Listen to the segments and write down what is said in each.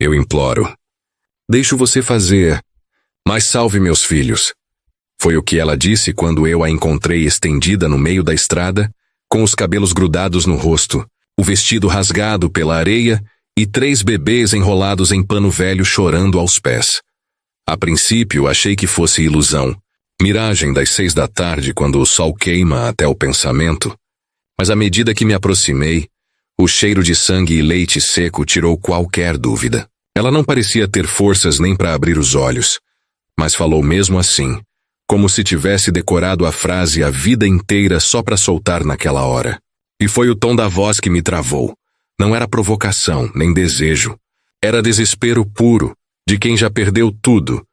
Eu imploro. Deixo você fazer, mas salve meus filhos. Foi o que ela disse quando eu a encontrei estendida no meio da estrada, com os cabelos grudados no rosto, o vestido rasgado pela areia e 3 bebês enrolados em pano velho chorando aos pés. A princípio achei que fosse ilusão, miragem das 6 da tarde quando o sol queima até o pensamento, mas à medida que me aproximei, o cheiro de sangue e leite seco tirou qualquer dúvida. Ela não parecia ter forças nem para abrir os olhos, mas falou mesmo assim, como se tivesse decorado a frase a vida inteira só para soltar naquela hora. E foi o tom da voz que me travou. Não era provocação, nem desejo. Era desespero puro, de quem já perdeu tudo,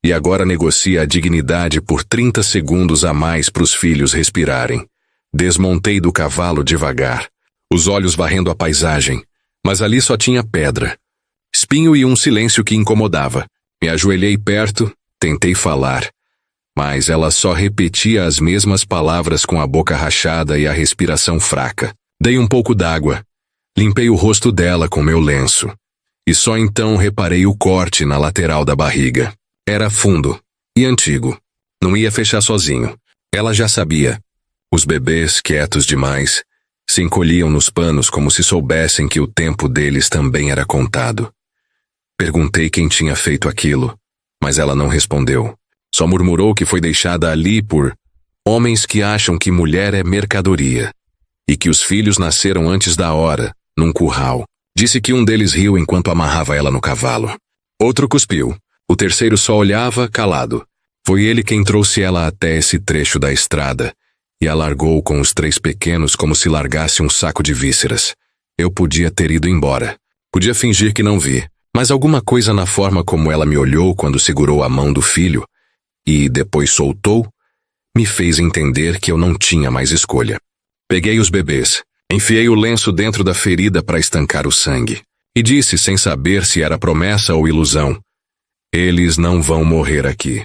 e agora negocia a dignidade por 30 segundos a mais para os filhos respirarem. Desmontei do cavalo devagar, os olhos varrendo a paisagem, mas ali só tinha pedra, espinho e um silêncio que incomodava. Me ajoelhei perto, tentei falar, mas ela só repetia as mesmas palavras com a boca rachada e a respiração fraca. Dei um pouco d'água, limpei o rosto dela com meu lenço, e só então reparei o corte na lateral da barriga. Era fundo e antigo. Não ia fechar sozinho. Ela já sabia. Os bebês, quietos demais, se encolhiam nos panos como se soubessem que o tempo deles também era contado. Perguntei quem tinha feito aquilo, mas ela não respondeu. Só murmurou que foi deixada ali por homens que acham que mulher é mercadoria e que os filhos nasceram antes da hora, num curral. Disse que um deles riu enquanto amarrava ela no cavalo. Outro cuspiu. O terceiro só olhava, calado. Foi ele quem trouxe ela até esse trecho da estrada e a largou com os 3 pequenos como se largasse um saco de vísceras. Eu podia ter ido embora. Podia fingir que não vi, mas alguma coisa na forma como ela me olhou quando segurou a mão do filho e depois soltou, me fez entender que eu não tinha mais escolha. Peguei os bebês, enfiei o lenço dentro da ferida para estancar o sangue, e disse sem saber se era promessa ou ilusão: eles não vão morrer aqui.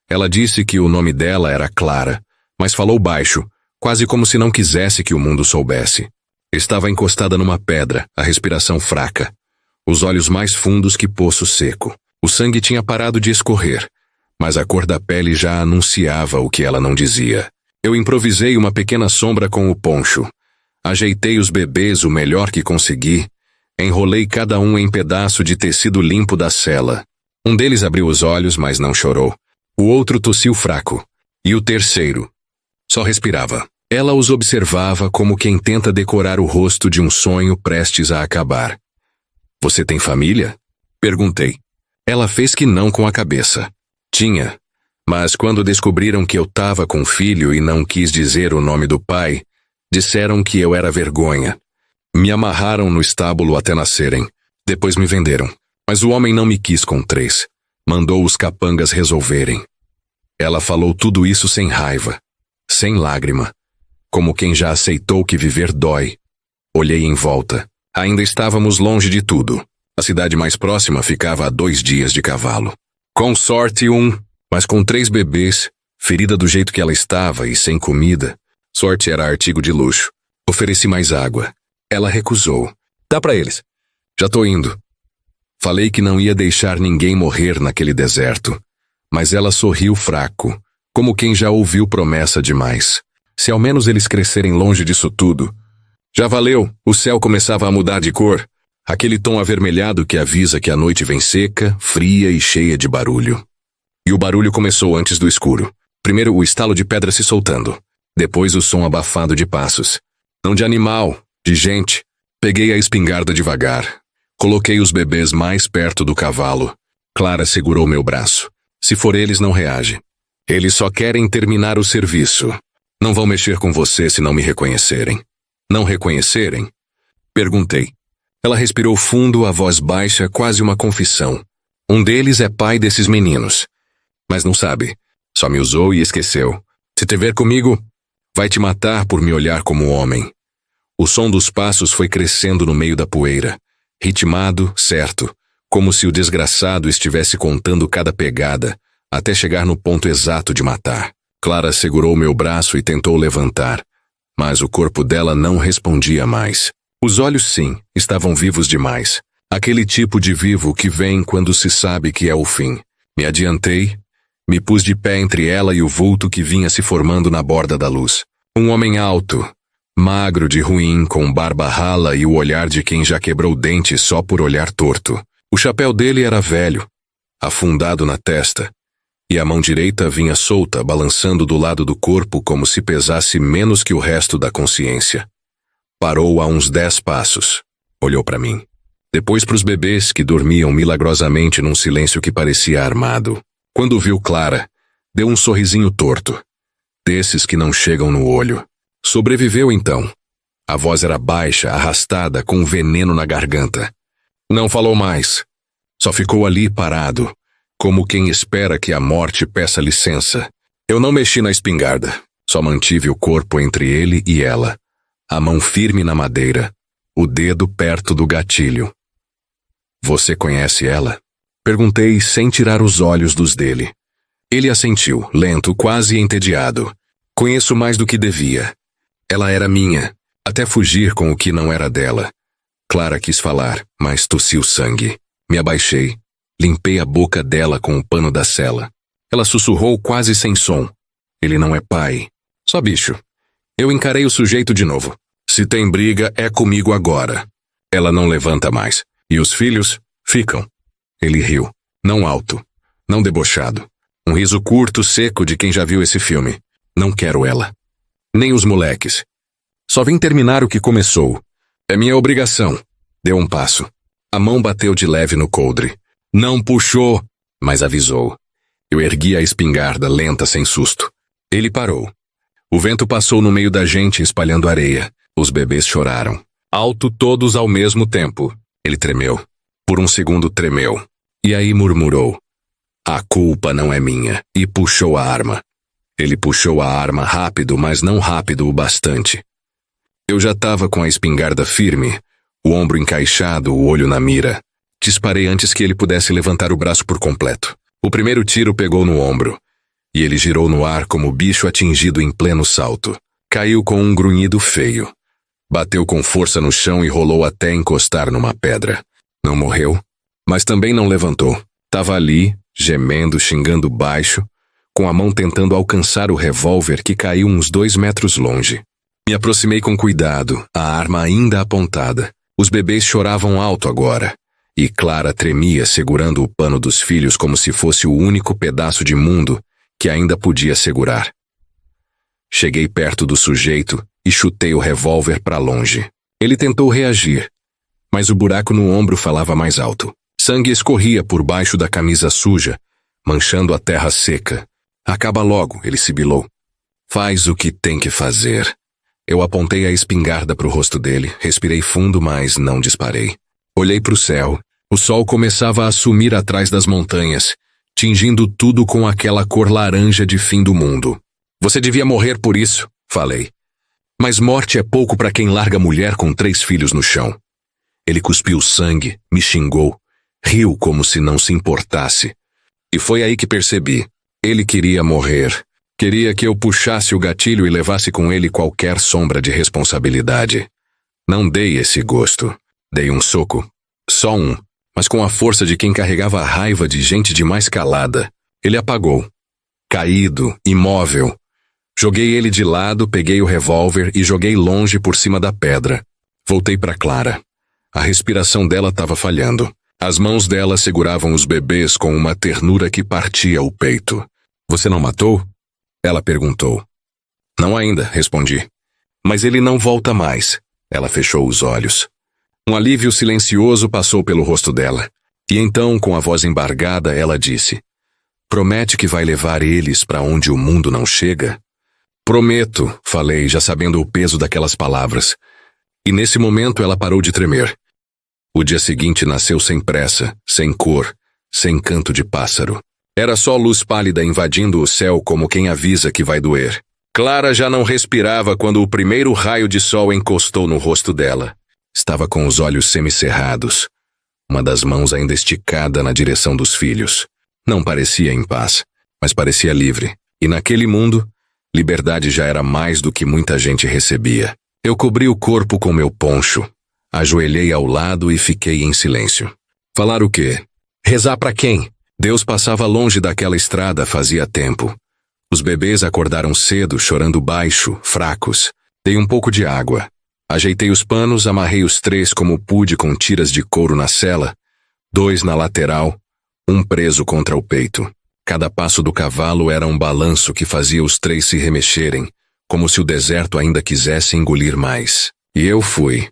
Ela disse que o nome dela era Clara, mas falou baixo, quase como se não quisesse que o mundo soubesse. Estava encostada numa pedra, a respiração fraca, os olhos mais fundos que poço seco. O sangue tinha parado de escorrer, mas a cor da pele já anunciava o que ela não dizia. Eu improvisei uma pequena sombra com o poncho. Ajeitei os bebês o melhor que consegui. Enrolei cada um em pedaço de tecido limpo da cela. Um deles abriu os olhos, mas não chorou. O outro tossiu fraco. E o terceiro só respirava. Ela os observava como quem tenta decorar o rosto de um sonho prestes a acabar. Você tem família? Perguntei. Ela fez que não com a cabeça. Tinha, mas quando descobriram que eu estava com filho e não quis dizer o nome do pai, disseram que eu era vergonha. Me amarraram no estábulo até nascerem. Depois me venderam. Mas o homem não me quis com 3. Mandou os capangas resolverem. Ela falou tudo isso sem raiva, sem lágrima, como quem já aceitou que viver dói. Olhei em volta. Ainda estávamos longe de tudo. A cidade mais próxima ficava a 2 dias de cavalo. Com sorte mas com 3 bebês, ferida do jeito que ela estava e sem comida. Sorte era artigo de luxo. Ofereci mais água. Ela recusou. Dá pra eles. Já tô indo. Falei que não ia deixar ninguém morrer naquele deserto, mas ela sorriu fraco, como quem já ouviu promessa demais. Se ao menos eles crescerem longe disso tudo. Já valeu, o céu começava a mudar de cor, aquele tom avermelhado que avisa que a noite vem seca, fria e cheia de barulho. E o barulho começou antes do escuro. Primeiro o estalo de pedra se soltando, depois o som abafado de passos. Não de animal, de gente. Peguei a espingarda devagar. Coloquei os bebês mais perto do cavalo. Clara segurou meu braço. Se for eles, não reage. Eles só querem terminar o serviço. Não vão mexer com você se não me reconhecerem. Não reconhecerem? Perguntei. Ela respirou fundo, a voz baixa, quase uma confissão. Um deles é pai desses meninos. Mas não sabe. Só me usou e esqueceu. Se te ver comigo, vai te matar por me olhar como homem. O som dos passos foi crescendo no meio da poeira. Ritmado, certo, como se o desgraçado estivesse contando cada pegada, até chegar no ponto exato de matar. Clara segurou meu braço e tentou levantar, mas o corpo dela não respondia mais. Os olhos, sim, estavam vivos demais. Aquele tipo de vivo que vem quando se sabe que é o fim. Me adiantei, me pus de pé entre ela e o vulto que vinha se formando na borda da luz. Um homem alto, magro de ruim, com barba rala e o olhar de quem já quebrou dentes só por olhar torto. O chapéu dele era velho, afundado na testa, e a mão direita vinha solta, balançando do lado do corpo como se pesasse menos que o resto da consciência. Parou a uns 10 passos. Olhou para mim. Depois para os bebês que dormiam milagrosamente num silêncio que parecia armado. Quando viu Clara, deu um sorrisinho torto, desses que não chegam no olho. Sobreviveu então. A voz era baixa, arrastada, com veneno na garganta. Não falou mais. Só ficou ali parado, como quem espera que a morte peça licença. Eu não mexi na espingarda, só mantive o corpo entre ele e ela, a mão firme na madeira, o dedo perto do gatilho. Você conhece ela? Perguntei sem tirar os olhos dos dele. Ele assentiu, lento, quase entediado. Conheço mais do que devia. Ela era minha, até fugir com o que não era dela. Clara quis falar, mas tossiu sangue. Me abaixei, limpei a boca dela com o pano da cela. Ela sussurrou quase sem som. Ele não é pai. Só bicho. Eu encarei o sujeito de novo. Se tem briga, é comigo agora. Ela não levanta mais. E os filhos ficam. Ele riu. Não alto. Não debochado. Um riso curto, seco de quem já viu esse filme. Não quero ela. Nem os moleques. Só vim terminar o que começou. É minha obrigação. Deu um passo. A mão bateu de leve no coldre. Não puxou, mas avisou. Eu ergui a espingarda, lenta, sem susto. Ele parou. O vento passou no meio da gente, espalhando areia. Os bebês choraram. Alto todos ao mesmo tempo. Ele tremeu. Por um segundo tremeu. E aí murmurou. A culpa não é minha. E puxou a arma. Ele puxou a arma rápido, mas não rápido o bastante. Eu já estava com a espingarda firme, o ombro encaixado, o olho na mira. Disparei antes que ele pudesse levantar o braço por completo. O primeiro tiro pegou no ombro, e ele girou no ar como bicho atingido em pleno salto. Caiu com um grunhido feio. Bateu com força no chão e rolou até encostar numa pedra. Não morreu, mas também não levantou. Tava ali, gemendo, xingando baixo, com a mão tentando alcançar o revólver que caiu uns 2 metros longe. Me aproximei com cuidado, a arma ainda apontada. Os bebês choravam alto agora, e Clara tremia segurando o pano dos filhos como se fosse o único pedaço de mundo que ainda podia segurar. Cheguei perto do sujeito e chutei o revólver para longe. Ele tentou reagir, mas o buraco no ombro falava mais alto. Sangue escorria por baixo da camisa suja, manchando a terra seca. Acaba logo, ele sibilou. Faz o que tem que fazer. Eu apontei a espingarda para o rosto dele, respirei fundo, mas não disparei. Olhei para o céu. O sol começava a sumir atrás das montanhas, tingindo tudo com aquela cor laranja de fim do mundo. Você devia morrer por isso, falei. Mas morte é pouco para quem larga a mulher com 3 filhos no chão. Ele cuspiu sangue, me xingou, riu como se não se importasse. E foi aí que percebi. Ele queria morrer. Queria que eu puxasse o gatilho e levasse com ele qualquer sombra de responsabilidade. Não dei esse gosto. Dei um soco. Só um, mas com a força de quem carregava a raiva de gente demais calada. Ele apagou. Caído, imóvel. Joguei ele de lado, peguei o revólver e joguei longe por cima da pedra. Voltei para Clara. A respiração dela estava falhando. As mãos dela seguravam os bebês com uma ternura que partia o peito. Você não matou? Ela perguntou. Não ainda, respondi. Mas ele não volta mais. Ela fechou os olhos. Um alívio silencioso passou pelo rosto dela. E então, com a voz embargada, ela disse. Promete que vai levar eles para onde o mundo não chega? Prometo, falei, já sabendo o peso daquelas palavras. E nesse momento ela parou de tremer. O dia seguinte nasceu sem pressa, sem cor, sem canto de pássaro. Era só luz pálida invadindo o céu como quem avisa que vai doer. Clara já não respirava quando o primeiro raio de sol encostou no rosto dela. Estava com os olhos semicerrados, uma das mãos ainda esticada na direção dos filhos. Não parecia em paz, mas parecia livre. E naquele mundo, liberdade já era mais do que muita gente recebia. Eu cobri o corpo com meu poncho. Ajoelhei ao lado e fiquei em silêncio. Falar o quê? Rezar para quem? Deus passava longe daquela estrada fazia tempo. Os bebês acordaram cedo, chorando baixo, fracos. Dei um pouco de água. Ajeitei os panos, amarrei os 3 como pude com tiras de couro na sela, 2 na lateral, 1 preso contra o peito. Cada passo do cavalo era um balanço que fazia os 3 se remexerem, como se o deserto ainda quisesse engolir mais. E eu fui.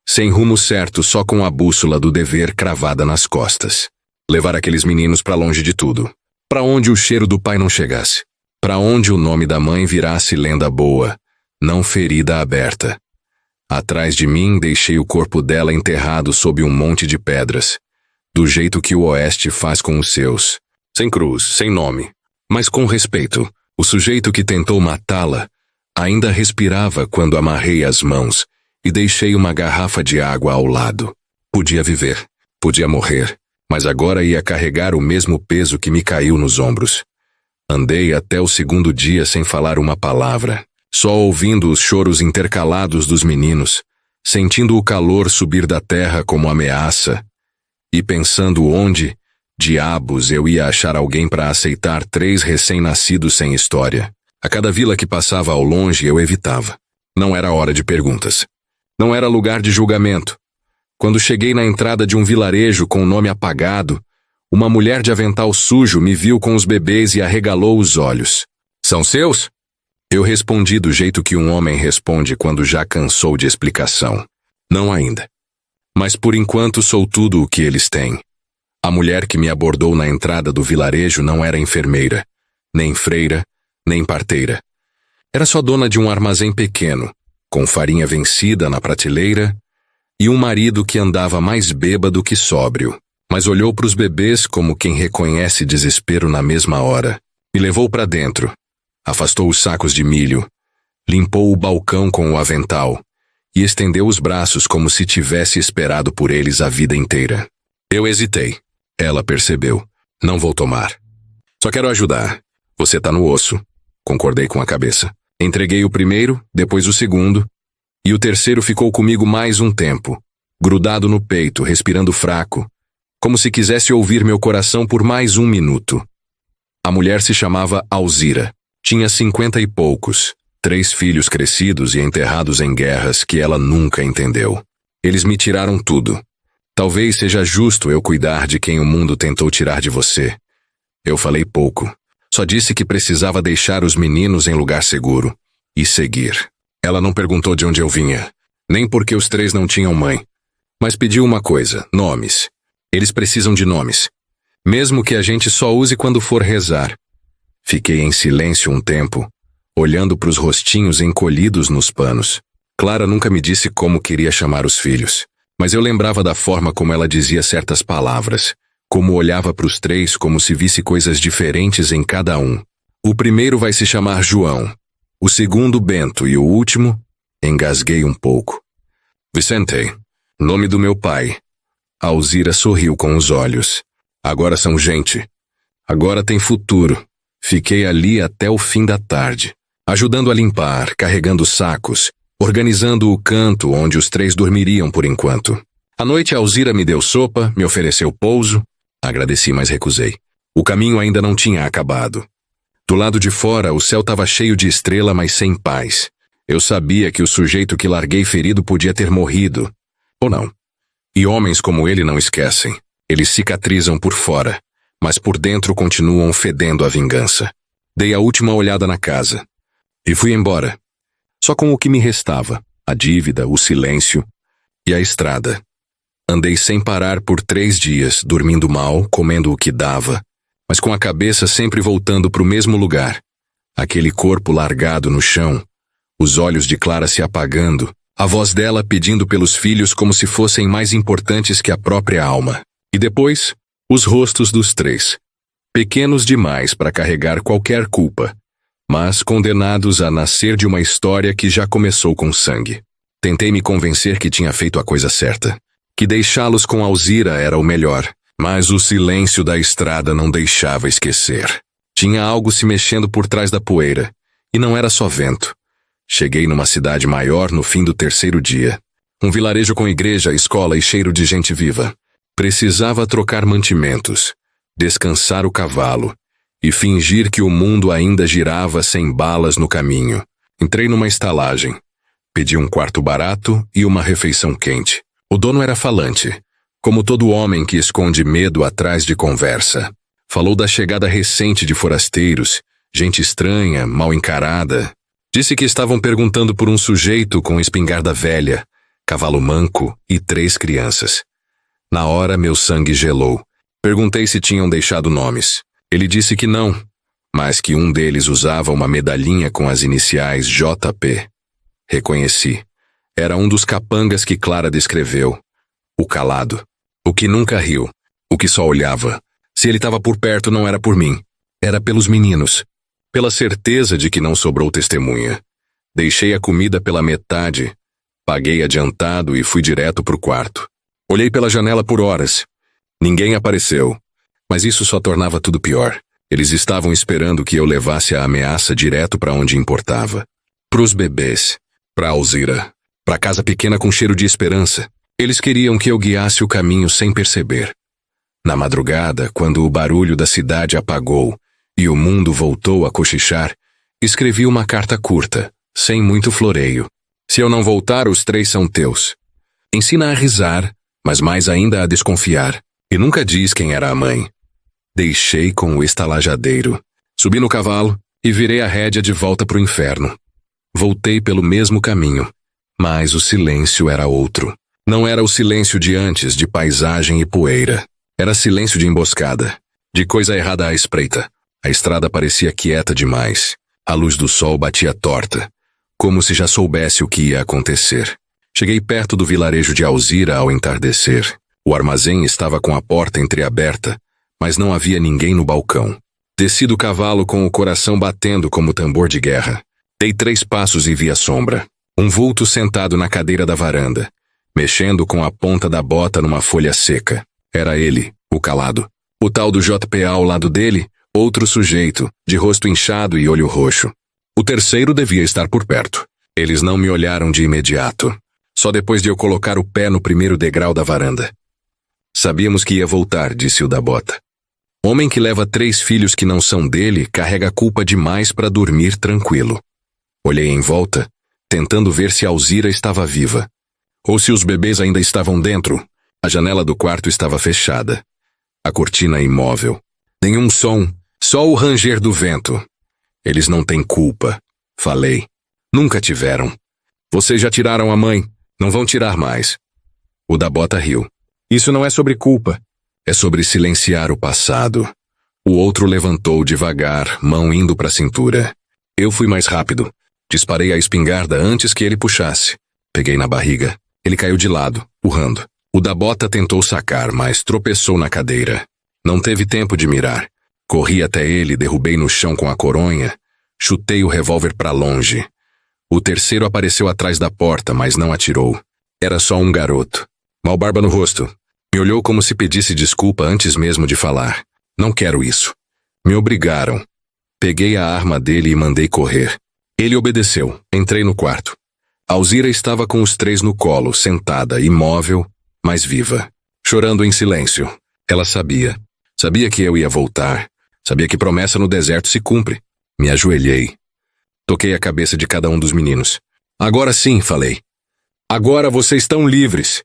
Sem rumo certo, só com a bússola do dever cravada nas costas. Levar aqueles meninos para longe de tudo. Para onde o cheiro do pai não chegasse. Para onde o nome da mãe virasse lenda boa, não ferida aberta. Atrás de mim, deixei o corpo dela enterrado sob um monte de pedras, do jeito que o Oeste faz com os seus. Sem cruz, sem nome, mas com respeito. O sujeito que tentou matá-la ainda respirava quando amarrei as mãos e deixei uma garrafa de água ao lado. Podia viver, podia morrer, mas agora ia carregar o mesmo peso que me caiu nos ombros. Andei até o 2º dia sem falar uma palavra, só ouvindo os choros intercalados dos meninos, sentindo o calor subir da terra como ameaça, e pensando onde, diabos, eu ia achar alguém para aceitar 3 recém-nascidos sem história. A cada vila que passava ao longe eu evitava. Não era hora de perguntas. Não era lugar de julgamento. Quando cheguei na entrada de um vilarejo com o nome apagado, uma mulher de avental sujo me viu com os bebês e arregalou os olhos. São seus? Eu respondi do jeito que um homem responde quando já cansou de explicação. Não ainda. Mas por enquanto sou tudo o que eles têm. A mulher que me abordou na entrada do vilarejo não era enfermeira, nem freira, nem parteira. Era só dona de um armazém pequeno, com farinha vencida na prateleira, e um marido que andava mais bêbado que sóbrio, mas olhou para os bebês como quem reconhece desespero na mesma hora. Me levou para dentro, afastou os sacos de milho, limpou o balcão com o avental e estendeu os braços como se tivesse esperado por eles a vida inteira. Eu hesitei. Ela percebeu. Não vou tomar. Só quero ajudar. Você tá no osso. Concordei com a cabeça. Entreguei o primeiro, depois o segundo, e o terceiro ficou comigo mais um tempo, grudado no peito, respirando fraco, como se quisesse ouvir meu coração por mais 1 minuto. A mulher se chamava Alzira. Tinha 50 e poucos, 3 filhos crescidos e enterrados em guerras que ela nunca entendeu. Eles me tiraram tudo. Talvez seja justo eu cuidar de quem o mundo tentou tirar de você. Eu falei pouco. Só disse que precisava deixar os meninos em lugar seguro e seguir. Ela não perguntou de onde eu vinha, nem porque os 3 não tinham mãe, mas pediu uma coisa: nomes. Eles precisam de nomes, mesmo que a gente só use quando for rezar. Fiquei em silêncio um tempo, olhando para os rostinhos encolhidos nos panos. Clara nunca me disse como queria chamar os filhos, mas eu lembrava da forma como ela dizia certas palavras, como olhava para os 3 como se visse coisas diferentes em cada um. O primeiro vai se chamar João, o segundo Bento e o último, engasguei um pouco. Vicente, nome do meu pai. Alzira sorriu com os olhos. Agora são gente. Agora tem futuro. Fiquei ali até o fim da tarde, ajudando a limpar, carregando sacos, organizando o canto onde os 3 dormiriam por enquanto. À noite Alzira me deu sopa, me ofereceu pouso. Agradeci, mas recusei. O caminho ainda não tinha acabado. Do lado de fora, o céu estava cheio de estrela, mas sem paz. Eu sabia que o sujeito que larguei ferido podia ter morrido. Ou não. E homens como ele não esquecem. Eles cicatrizam por fora, mas por dentro continuam fedendo a vingança. Dei a última olhada na casa. E fui embora. Só com o que me restava. A dívida, o silêncio e a estrada. Andei sem parar por 3 dias, dormindo mal, comendo o que dava, mas com a cabeça sempre voltando para o mesmo lugar. Aquele corpo largado no chão, os olhos de Clara se apagando, a voz dela pedindo pelos filhos como se fossem mais importantes que a própria alma. E depois, os rostos dos 3, pequenos demais para carregar qualquer culpa, mas condenados a nascer de uma história que já começou com sangue. Tentei me convencer que tinha feito a coisa certa, que deixá-los com Alzira era o melhor, mas o silêncio da estrada não deixava esquecer. Tinha algo se mexendo por trás da poeira, e não era só vento. Cheguei numa cidade maior no fim do 3º dia. Um vilarejo com igreja, escola e cheiro de gente viva. Precisava trocar mantimentos, descansar o cavalo e fingir que o mundo ainda girava sem balas no caminho. Entrei numa estalagem. Pedi um quarto barato e uma refeição quente. O dono era falante, como todo homem que esconde medo atrás de conversa. Falou da chegada recente de forasteiros, gente estranha, mal encarada. Disse que estavam perguntando por um sujeito com espingarda velha, cavalo manco e 3 crianças. Na hora, meu sangue gelou. Perguntei se tinham deixado nomes. Ele disse que não, mas que um deles usava uma medalhinha com as iniciais JP. Reconheci. Era um dos capangas que Clara descreveu. O calado. O que nunca riu. O que só olhava. Se ele estava por perto, não era por mim. Era pelos meninos. Pela certeza de que não sobrou testemunha. Deixei a comida pela metade. Paguei adiantado e fui direto pro quarto. Olhei pela janela por horas. Ninguém apareceu. Mas isso só tornava tudo pior. Eles estavam esperando que eu levasse a ameaça direto para onde importava. Pros bebês. Pra Alzira. Pra casa pequena com cheiro de esperança. Eles queriam que eu guiasse o caminho sem perceber. Na madrugada, quando o barulho da cidade apagou e o mundo voltou a cochichar, escrevi uma carta curta, sem muito floreio. Se eu não voltar, os 3 são teus. Ensina a risar, mas mais ainda a desconfiar. E nunca diz quem era a mãe. Deixei com o estalajadeiro. Subi no cavalo e virei a rédea de volta pro inferno. Voltei pelo mesmo caminho, mas o silêncio era outro. Não era o silêncio de antes, de paisagem e poeira. Era silêncio de emboscada, de coisa errada à espreita. A estrada parecia quieta demais. A luz do sol batia torta, como se já soubesse o que ia acontecer. Cheguei perto do vilarejo de Alzira ao entardecer. O armazém estava com a porta entreaberta, mas não havia ninguém no balcão. Desci do cavalo com o coração batendo como tambor de guerra. Dei 3 passos e vi a sombra. Um vulto sentado na cadeira da varanda, mexendo com a ponta da bota numa folha seca. Era ele, o calado. O tal do JPA ao lado dele, outro sujeito, de rosto inchado e olho roxo. O terceiro devia estar por perto. Eles não me olharam de imediato. Só depois de eu colocar o pé no primeiro degrau da varanda. Sabíamos que ia voltar, disse o da bota. Homem que leva 3 filhos que não são dele, carrega culpa demais para dormir tranquilo. Olhei em volta, tentando ver se Alzira estava viva. Ou se os bebês ainda estavam dentro. A janela do quarto estava fechada. A cortina imóvel. Nenhum som, só o ranger do vento. Eles não têm culpa, falei. Nunca tiveram. Vocês já tiraram a mãe, não vão tirar mais. O da bota riu. Isso não é sobre culpa. É sobre silenciar o passado. O outro levantou devagar, mão indo para a cintura. Eu fui mais rápido. Disparei a espingarda antes que ele puxasse. Peguei na barriga. Ele caiu de lado, urrando. O da bota tentou sacar, mas tropeçou na cadeira. Não teve tempo de mirar. Corri até ele, derrubei no chão com a coronha. Chutei o revólver para longe. O terceiro apareceu atrás da porta, mas não atirou. Era só um garoto. Mal barba no rosto. Me olhou como se pedisse desculpa antes mesmo de falar. Não quero isso. Me obrigaram. Peguei a arma dele e mandei correr. Ele obedeceu. Entrei no quarto. Alzira estava com os 3 no colo, sentada, imóvel, mas viva. Chorando em silêncio. Ela sabia. Sabia que eu ia voltar. Sabia que promessa no deserto se cumpre. Me ajoelhei. Toquei a cabeça de cada um dos meninos. Agora sim, falei. Agora vocês estão livres.